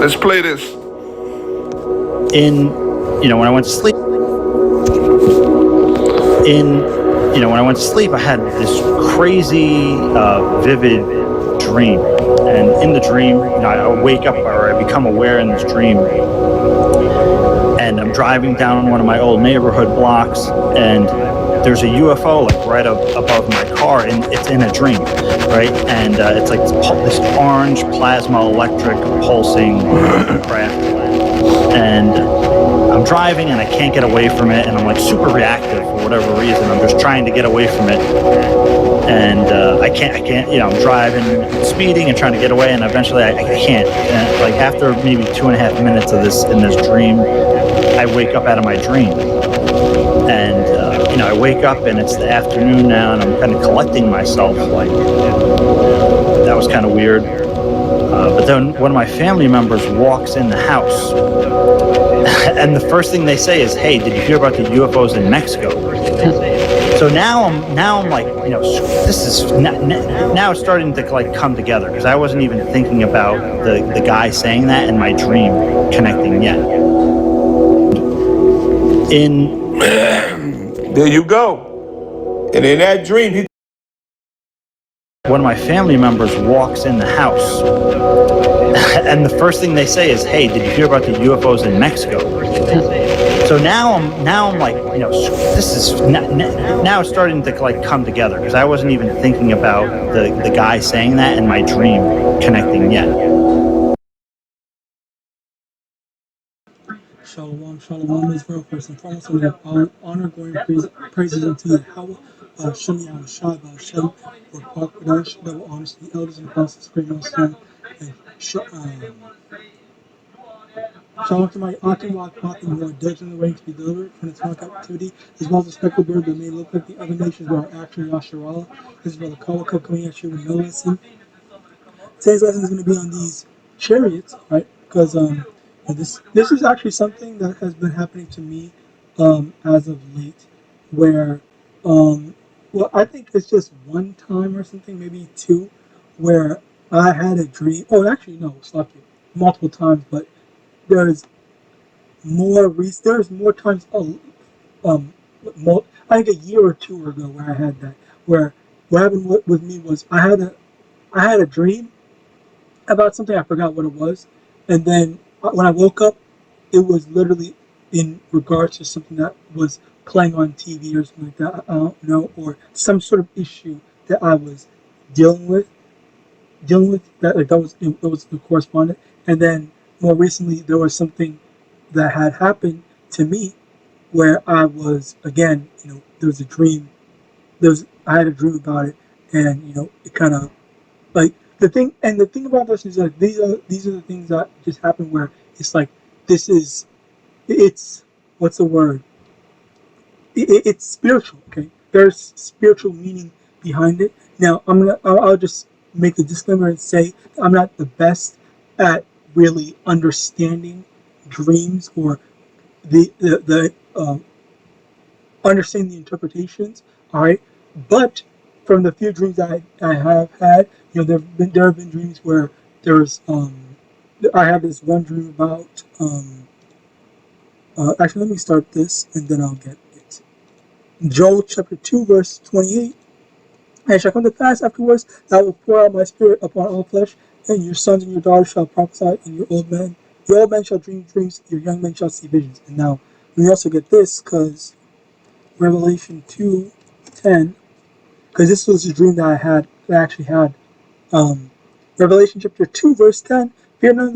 Let's play this. When I went to sleep, when I went to sleep, I had this crazy, vivid dream. And in the dream, I wake up, or I become aware in this dream, and I'm driving down one of my old neighborhood blocks, and there's a UFO like right up above my car, and it's in a dream, right? And it's like this orange plasma electric pulsing craft, and I'm driving and I can't get away from it, and I'm like super reactive for whatever reason. I'm just trying to get away from it, and I can't. I'm driving, speeding, and trying to get away, and eventually I can't. And like after maybe 2.5 minutes of this in this dream, I wake up out of my dream, and I wake up and it's the afternoon now, and I'm kind of collecting myself. Like that was kind of weird. But then one of my family members walks in the house, and the first thing they say is, "Hey, did you hear about the UFOs in Mexico?" So now I'm like, this is now it's starting to like come together, because I wasn't even thinking about the guy saying that and my dream connecting yet. There you go. And in that dream, one of my family members walks in the house, and the first thing they say is, "Hey, did you hear about the UFOs in Mexico?" So now I'm like, this is now it's starting to like come together, because I wasn't even thinking about the guy saying that and my dream connecting yet. Shalom, shalom, Israel. First and foremost, we have honor, glory, and praises unto Yahawah, Shem Yahawashi, Hashem, or Pakadash, that will honor the elders and apostles, great Son, and shalom to my aunt and wife, who are dead in the way to be delivered from its dark captivity, as well as the speckled bird that may look like the other nations but are actually Yasharallah. This is Brother Kawaka coming at you with no lesson. Today's lesson is going to be on these chariots, right? Because this is actually something that has been happening to me as of late, where well, I think it's just one time or something, maybe two, where I had a dream. Oh, actually no, stop you, multiple times, but there's more times. I think a year or two ago where I had that. Where what happened with me was I had a dream about something. I forgot what it was, and then when I woke up, it was literally in regards to something that was playing on TV or something like that. I don't know, or some sort of issue that I was dealing with. That, like, it was the correspondent. And then more recently, there was something that had happened to me where I was, again, there was a dream. I had a dream about it, and it kind of like the thing about this is like these are the things that just happen where it's like it's what's the word? It's spiritual. Okay, there's spiritual meaning behind it. Now I'll just make the disclaimer and say I'm not the best at really understanding dreams or the understanding the interpretations. All right, but from the few dreams I have had, there have been dreams where there's I have this one dream about actually, let me start this and then I'll get it. Joel chapter 2 verse 28. And it shall come to pass afterwards that I will pour out my spirit upon all flesh, and your sons and your daughters shall prophesy, and your old men shall dream dreams, your young men shall see visions. And now we also get this, because Revelation 2:10, because this was a dream that I actually had. Revelation chapter 2 verse 10. Fear none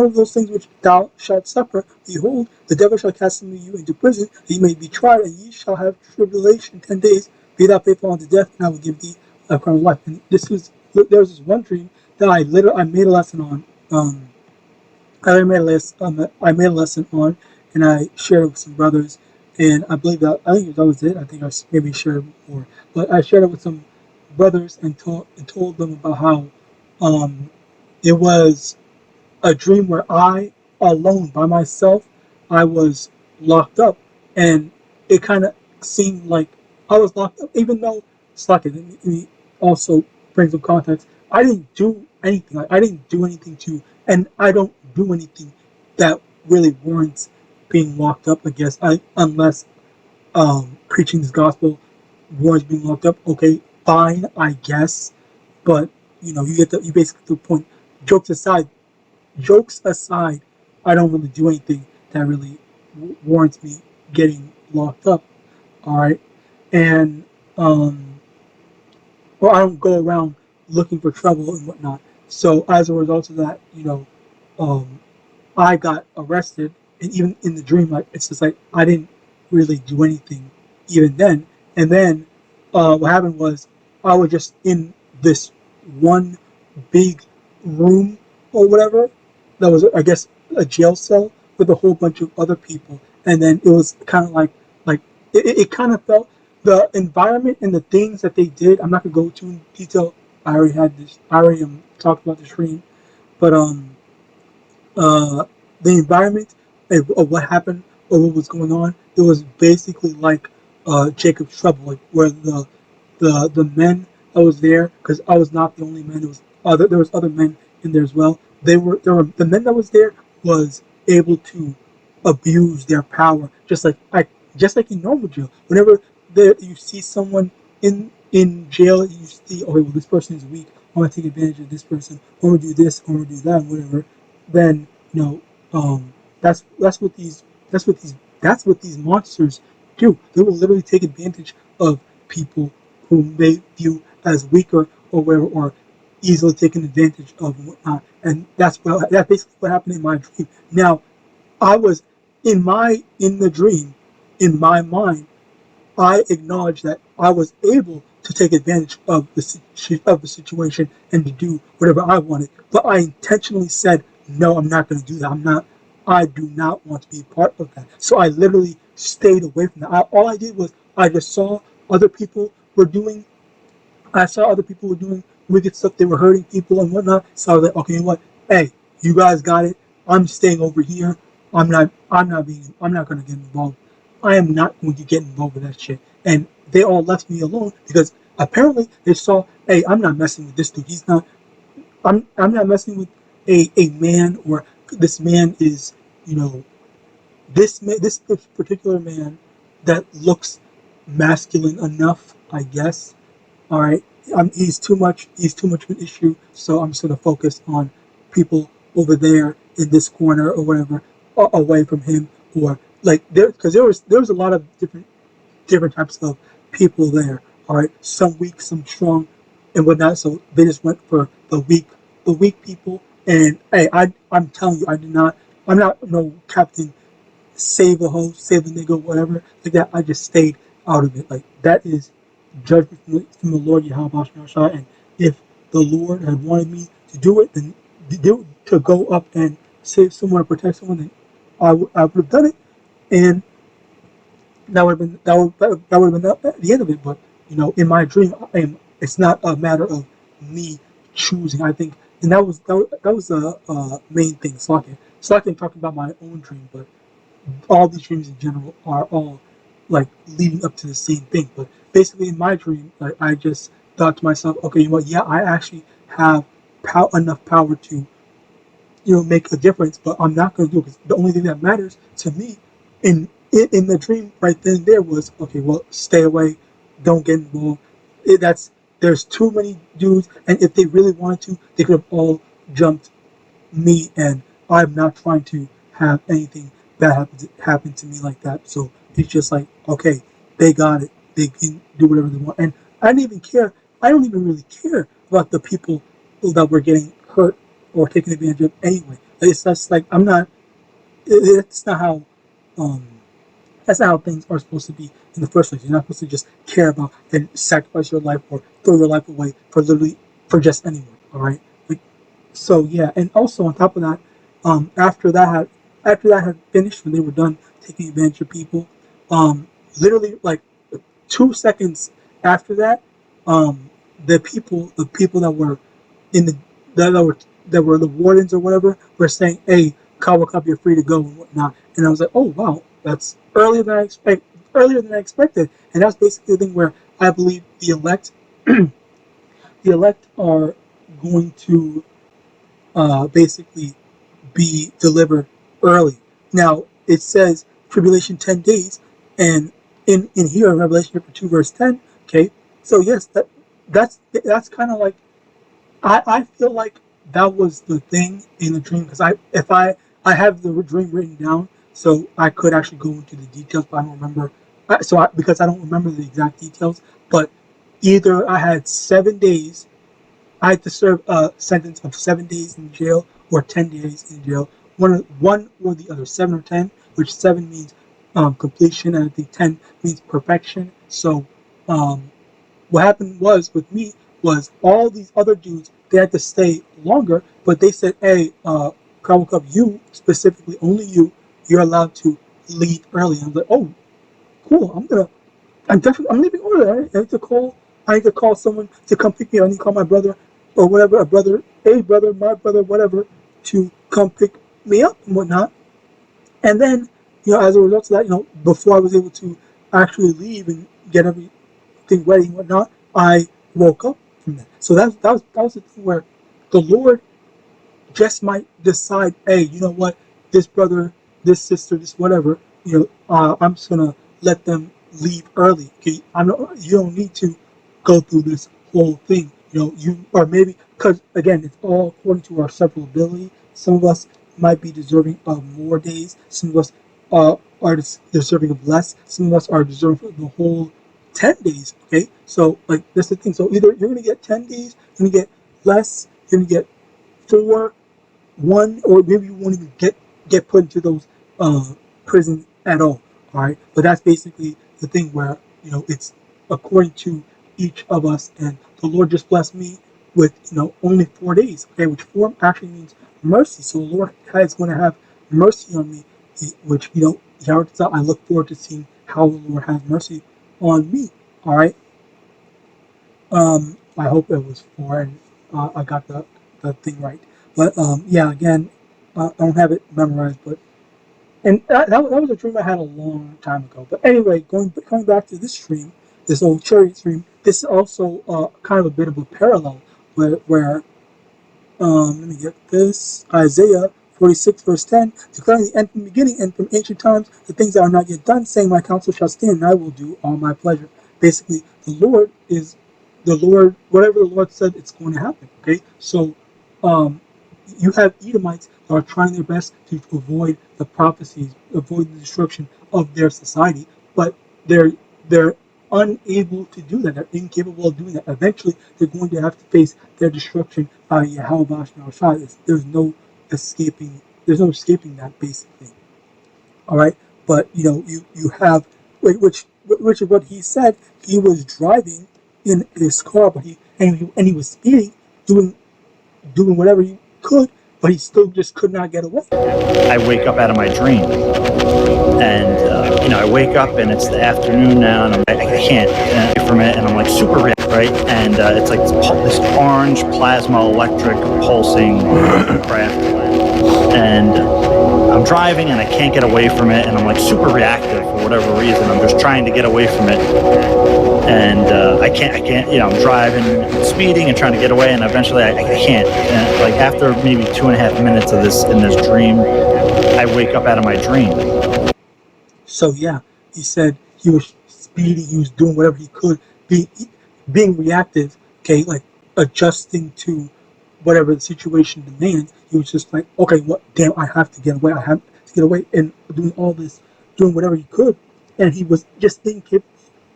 of those things which thou shalt suffer. Behold, the devil shall cast you into prison, that ye may be tried, and ye shall have tribulation 10 days. Be thou faithful unto death, and I will give thee a crown of life. And there was this one dream that I made a lesson on. I made a lesson on, and I shared it with some brothers. And I think that was it. I think I maybe shared more, but I shared it with some brothers and told them about how it was a dream where I, alone by myself, I was locked up, and it kind of seemed like I was locked up, even though it's like it. Let me also bring some context. I didn't do anything. Like, I didn't do anything to, and I don't do anything that really warrants being locked up, I guess. Unless preaching this gospel warrants being locked up. Okay, fine, I guess. But you basically to the point. Jokes aside, jokes aside, I don't really do anything that really warrants me getting locked up. All right, and or I don't go around looking for trouble and whatnot. So as a result of that, um, I got arrested, and even in the dream, like it's just like I didn't really do anything even then. And then what happened was I was just in this one big room or whatever that was, I guess, a jail cell with a whole bunch of other people, and then it was kind of like it kind of felt the environment and the things that they did. I'm not gonna go too in detail. I already had this. I already talked about the dream, but uh, the environment of what happened or what was going on, it was basically like Jacob's trouble, like where the men that was there, because I was not the only man. There was other men in there as well. There were the men that was there was able to abuse their power, just like in normal jail. Whenever you see someone in jail, you see, okay, well, this person is weak. I want to take advantage of this person. I want to do this. I want to do that. Whatever. Then that's what these monsters do. They will literally take advantage of people whom they view as weaker or whatever, or easily taken advantage of and whatnot. And that's basically what happened in my dream. Now, I was in the dream, in my mind, I acknowledged that I was able to take advantage of the situation and to do whatever I wanted. But I intentionally said, no, I'm not going to do that. I do not want to be a part of that. So I literally stayed away from that. All I did was I just saw other people were doing I saw other people were doing wicked stuff. They were hurting people and whatnot. So I was like, okay, you know what? Hey, you guys got it. I'm staying over here. I'm not going to get involved. I am not going to get involved with that shit. And they all left me alone because apparently they saw, hey, I'm not messing with this dude. I'm not messing with a man, or this man is, you know, this particular man that looks masculine enough, I guess. All right, he's too much. He's too much of an issue. So I'm just gonna focus on people over there in this corner or whatever, away from him, or like because there was a lot of different types of people there. All right, some weak, some strong, and whatnot. So they just went for the weak people. And hey, I'm telling you, I'm not no Captain Save a hoe, save a nigga, whatever like that. I just stayed out of it. Like that is judgment from the Lord YAHAWAH. And if the Lord had wanted me to do it, then to go up and save someone or protect someone, then I would have done it. And that would have been the end of it. But in my dream, it's not a matter of me choosing. I think, and that was the main thing. Slacking talking about my own dream, but all these dreams in general are all like leading up to the same thing. But basically, in my dream, like I just thought to myself, okay, you know what? Yeah, I actually have enough power to make a difference, but I'm not going to do it because the only thing that matters to me in the dream right then and there was, okay, well, stay away, don't get involved. There's too many dudes, and if they really wanted to, they could have all jumped me, and I'm not trying to have anything bad happen to me like that. So it's just like, okay, they got it. They can do whatever they want, and I didn't even care. I don't even really care about the people that were getting hurt or taken advantage of anyway. It's just like I'm not. It's not how. Um, that's not how things are supposed to be in the first place. You're not supposed to just care about and sacrifice your life or throw your life away for just anyone. All right. Like, so yeah, and also on top of that, after that had finished, when they were done taking advantage of people, literally like 2 seconds after that, um, the people that were in the that were the wardens or whatever were saying, "Hey, Kawakab, you're free to go and whatnot." And I was like, "Oh wow, that's earlier than I expected." And that's basically the thing where I believe the elect are going to basically be delivered early. Now it says tribulation 10 days, and in here in Revelation chapter 2 verse 10. Okay, so yes, that's kind of like I feel like that was the thing in the dream, because I have the dream written down, so I could actually go into the details, but I don't remember. Because I don't remember the exact details, but either I had 7 days, I had to serve a sentence of 7 days in jail or 10 days in jail. One or the other, 7 or 10. Which 7 means completion, and I think 10 means perfection. So um, what happened was with me was all these other dudes, they had to stay longer, but they said, "Hey, Cowboy Cup, you specifically, only you're allowed to leave early." And I was like, "Oh, cool. I'm leaving early. I need to call someone to come pick me up. I need to call my brother or whatever, my brother, whatever, to come pick me up and whatnot." And then, as a result of that, before I was able to actually leave and get everything ready and whatnot, I woke up from that. So that was the thing where the Lord just might decide, hey, you know what, this brother, this sister, this whatever, I'm just gonna let them leave early. Okay, you don't need to go through this whole thing. You or maybe because again, it's all according to our several ability. Some of us might be deserving of more days. Some of us are deserving of less. Some of us are deserving of the whole 10 days. Okay, so like that's the thing. So either you're gonna get 10 days, you're gonna get less, you're gonna get 4, 1, or maybe you won't even get put into those prisons at all. All right, but that's basically the thing where it's according to each of us, and the Lord just blessed me with only 4 days. Okay, which 4 actually means mercy. So the Lord is going to have mercy on me, which Yahawadah, I look forward to seeing how the Lord has mercy on me. All right. I hope it was 4, and I got the thing right. But yeah, again, I don't have it memorized, but and that was a dream I had a long time ago. But anyway, coming back to this dream, this old chariot dream, this is also kind of a bit of a parallel where let me get this. Isaiah 46 verse 10, declaring the end from the beginning and from ancient times, the things that are not yet done, saying, my counsel shall stand, and I will do all my pleasure. Basically, the Lord, whatever the Lord said, it's going to happen. Okay, so um, you have Edomites that are trying their best to avoid the prophecies, avoid the destruction of their society, but they're unable to do that. They're incapable of doing that. Eventually, they're going to have to face their destruction by YAHAWAH and His. There's no escaping. There's no escaping that, basically. All right, but you have which is what he said. He was driving in his car, but he was speeding, doing whatever he could, but he still just could not get away. I wake up out of my dream, and I wake up and it's the afternoon now, and I can't get away from it, and I'm like super reactive, right? And it's like this orange plasma electric pulsing craft, and I'm driving and I can't get away from it, and I'm like super reactive for whatever reason. I'm just trying to get away from it, and I can't. I'm driving, speeding, and trying to get away, and eventually I can't. And like after maybe 2.5 minutes of this dream, I wake up out of my dream. So yeah, he said he was speeding, he was doing whatever he could, being reactive. Okay, like adjusting to whatever the situation demands. He was just like, okay, what? Damn, I have to get away. I have to get away, and doing all this, doing whatever he could, and he was just incapable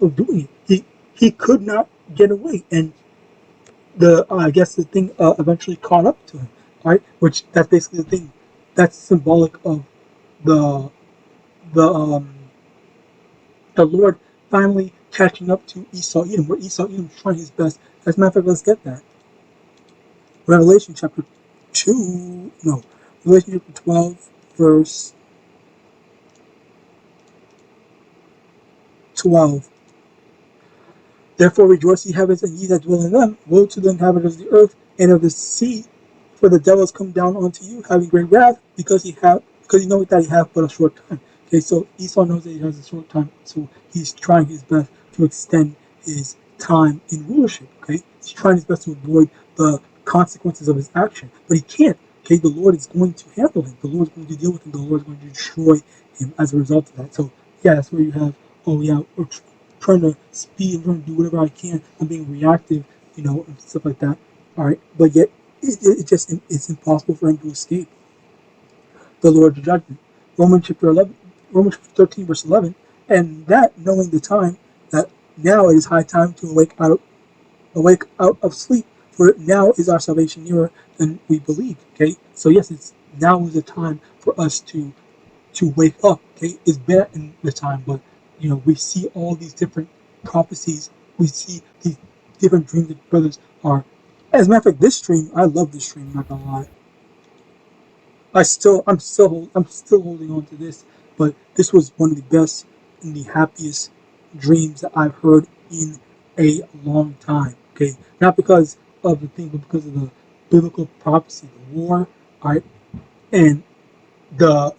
of doing it. He could not get away, and I guess the thing eventually caught up to him. Right, which that's basically the thing. That's symbolic of the the um the Lord finally catching up to Esau Edom, where Esau Edom is trying his best. As a matter of fact, let's get that. Revelation chapter 2, no, Revelation chapter 12, verse 12. Therefore rejoice, ye heavens, and ye that dwell in them. Woe to the inhabitants of the earth and of the sea, for the devil has come down unto you, having great wrath, because he knoweth that he hath but a short time. Okay, so Esau knows that he has a short time, so he's trying his best to extend his time in rulership. Okay, he's trying his best to avoid the consequences of his action, but he can't. okay, the Lord is going to handle him. The Lord is going to deal with him. The Lord is going to destroy him as a result of that. So yeah, that's where you have, oh yeah, we're trying to speed and trying to do whatever I can. I'm being reactive, and stuff like that. All right, but yet it's impossible for him to escape the Lord's judgment. Romans 13 verse 11, and that knowing the time that now it is high time to awake out of sleep, for now is our salvation nearer than we believed. Okay, so yes, it's now is the time for us to wake up. Okay, it's been in the time, but we see all these different prophecies. We see these different dreams that brothers are. As a matter of fact, this dream, I love this dream. I'm not gonna lie. I'm still holding on to this, but this was one of the best and the happiest dreams that I've heard in a long time. Okay, not because of the thing, but because of the biblical prophecy, the war, all right, and the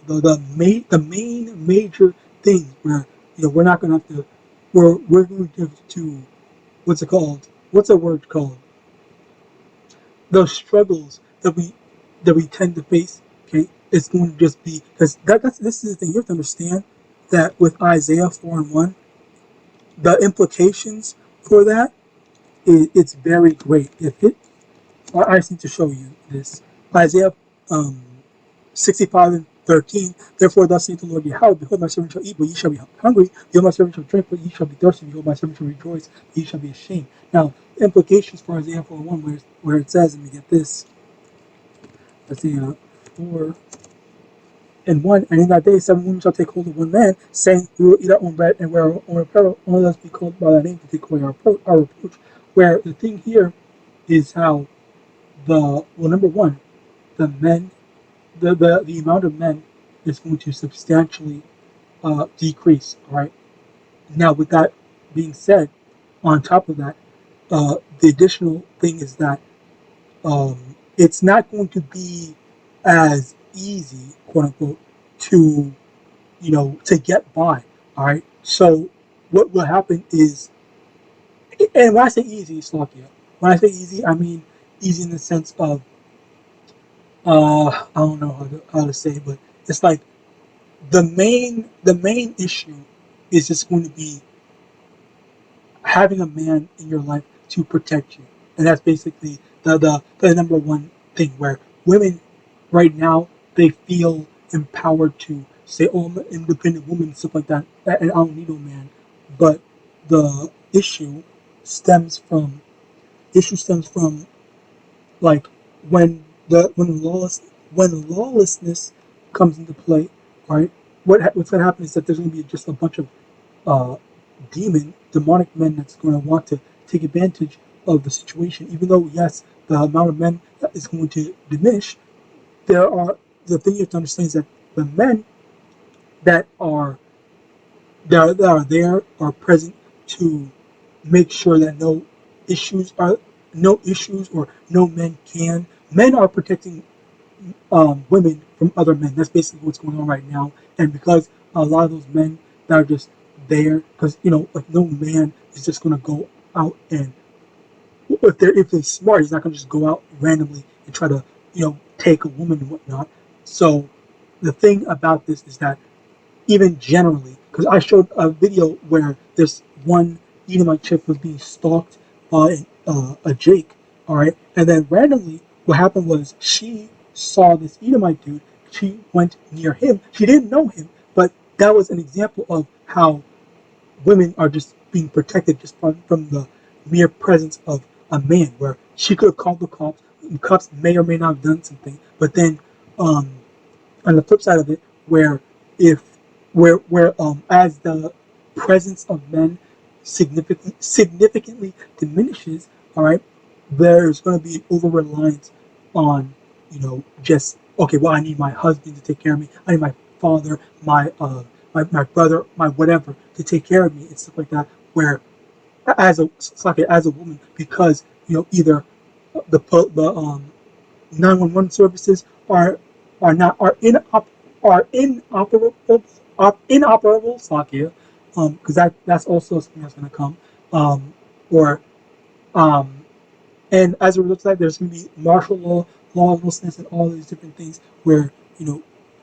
main major things where we're not gonna have to, we're going to have to, what's it called? What's a word called? Those struggles that we tend to face, okay, it's going to just be because this is the thing you have to understand, that with Isaiah 4:1, the implications for that it's very great. If it, I just need to show you this. Isaiah 65:13. Therefore, thus saith the Lord Yahweh: Behold, my servant shall eat, but ye shall be hungry. Behold, my servant shall drink, but ye shall be thirsty. Behold, my servant shall rejoice, but ye shall be ashamed. Now, implications for Isaiah 4:1, where it says, let me get this. Isaiah 4:1, and in that day 7 women shall take hold of one man, saying, we will eat our own bread and wear our own apparel. Only let us be called by thy name to take away our reproach. Where the thing here is how number one, the men, the amount of men is going to substantially decrease. All right. Now, with that being said, on top of that, the additional thing is that it's not going to be as easy, quote unquote, to to get by. All right. So what will happen is, and when I say easy, Slovakia, when I say easy, I mean easy in the sense of I don't know how to say it, but it's like the main issue is just going to be having a man in your life to protect you, and that's basically the number one thing. Where women right now, they feel empowered to say, "Oh, I'm an independent woman," and stuff like that, and I don't need no man. But the issue stems from like when lawlessness comes into play, right? What's going to happen is that there's going to be just a bunch of uh, demonic men that's going to want to take advantage of the situation. Even though yes, the amount of men that is going to diminish, there are the thing you have to understand is that the men that are are present to make sure that no issues or no men are protecting women from other men. That's basically what's going on right now. And because a lot of those men that are just there, because like no man is just going to go out and if they're smart, he's not going to just go out randomly and try to take a woman and whatnot. So the thing about this is that even generally, because I showed a video where this one Edomite chick was being stalked by a Jake, all right, and then randomly, what happened was she saw this Edomite dude. She went near him. She didn't know him, but that was an example of how women are just being protected just from the mere presence of a man. Where she could have called the cops, and cops may or may not have done something, but then um, on the flip side of it, where if where as the presence of men significantly diminishes, all right, there's going to be an over reliance on just okay. Well, I need my husband to take care of me. I need my father, my brother, my whatever to take care of me and stuff like that. Where as a woman, because either the 911 services are not are inoperable, Slakia, because that's also something that's going to come, or um, And as a result of that, there's going to be martial law, lawlessness, and all these different things where,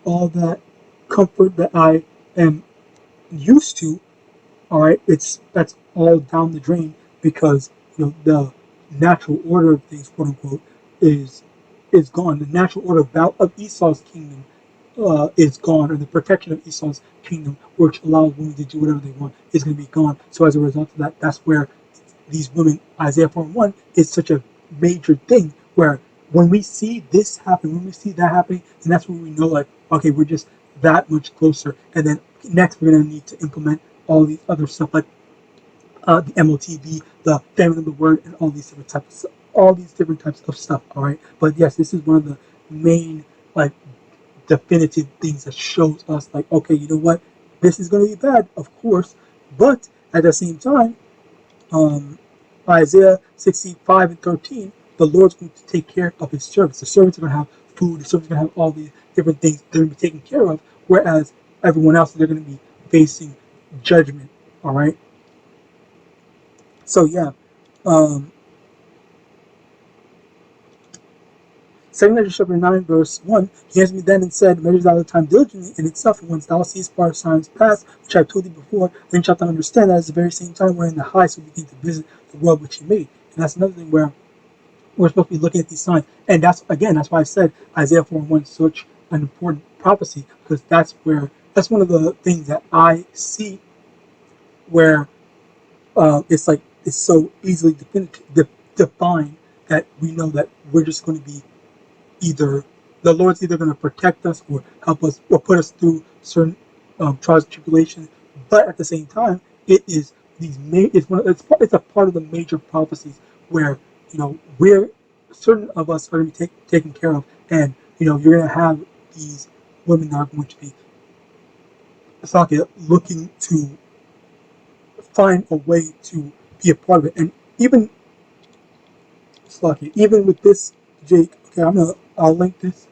all that comfort that I am used to, all right, that's all down the drain because, the natural order of things, quote unquote, is is gone. The natural order of Esau's kingdom is gone, or the protection of Esau's kingdom, which allows women to do whatever they want, is going to be gone. So as a result of that, that's where these women, Isaiah 41, is such a major thing. Where when we see this happen, when we see that happening, and that's when we know, like, okay, we're just that much closer. And then next, we're going to need to implement all these other stuff, like the MOTB, the family of the word, and all these different types of stuff. All right, but yes, this is one of the main, like, definitive things that shows us, like, okay, you know what, this is going to be bad, of course, but at the same time, um, Isaiah 65 and 13, the Lord's going to take care of his servants. The servants are going to have food. The servants are going to have all these different things they're going to be taken care of, whereas everyone else, they're going to be facing judgment. All right. So yeah, um, 2 Measures chapter 9, verse 1, he answered me then and said, measure thou the time diligently in itself, and once thou seest far signs past, which I have told thee before, then shalt thou understand that it's the very same time wherein the highest will begin to visit the world which he made. And that's another thing where we're supposed to be looking at these signs. And that's why I said Isaiah 41 is such an important prophecy, because that's one of the things that I see where it's so easily defined that we know that we're just going to be either the Lord's either going to protect us or help us or put us through certain trials and tribulations. But at the same time, it is it's a part of the major prophecies where, we're certain of us are going to be taken care of, and you're going to have these women that are going to be looking to find a way to be a part of it. And even with this, Jake, okay, I'll link this.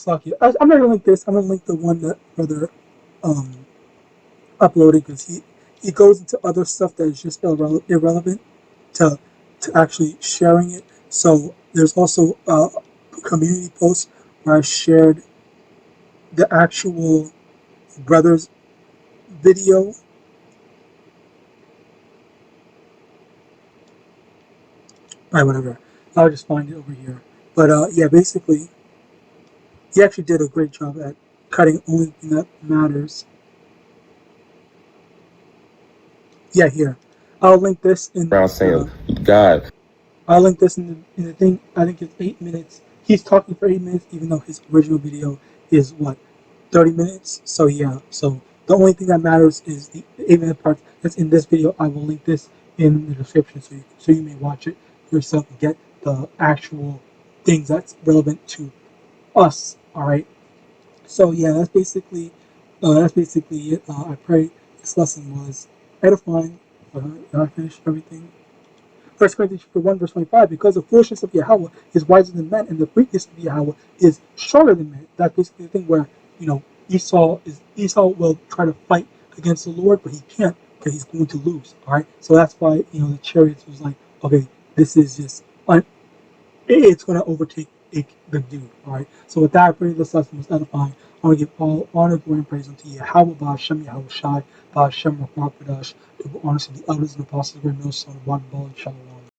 I'm not gonna link this. I'm gonna link the one that brother um uploaded, because he goes into other stuff that is just irrelevant to actually sharing it. So there's also a community post where I shared the actual brother's video. Alright, whatever. I'll just find it over here. But yeah, basically, he actually did a great job at cutting only thing that matters. Yeah, here. I'll link this in. Around saying, God. I'll link this in the thing. I think it's 8 minutes. He's talking for 8 minutes, even though his original video is what, 30 minutes. So yeah. So the only thing that matters is the 8 minute part that's in this video. I will link this in the description, so you may watch it yourself and get the actual things that's relevant to us. All right. So yeah, that's basically it. I pray this lesson was edifying. I finished everything. First Corinthians 1 verse 25, because the foolishness of Yahweh is wiser than men, and the weakness of Yahweh is stronger than men. That's basically the thing where, Esau will try to fight against the Lord, but he can't, because he's going to lose. Alright? So that's why, the chariots was like, okay, this is just it's going to overtake the dude. Alright? So with that, I pray this lesson was edifying. I want to give all honor, glory, and praise unto Yahawah, Ba'ashem, Yahawashi, Ba'ashem, Rakwakadash, double honors to the elders and apostles of our son, one ball, and shalom.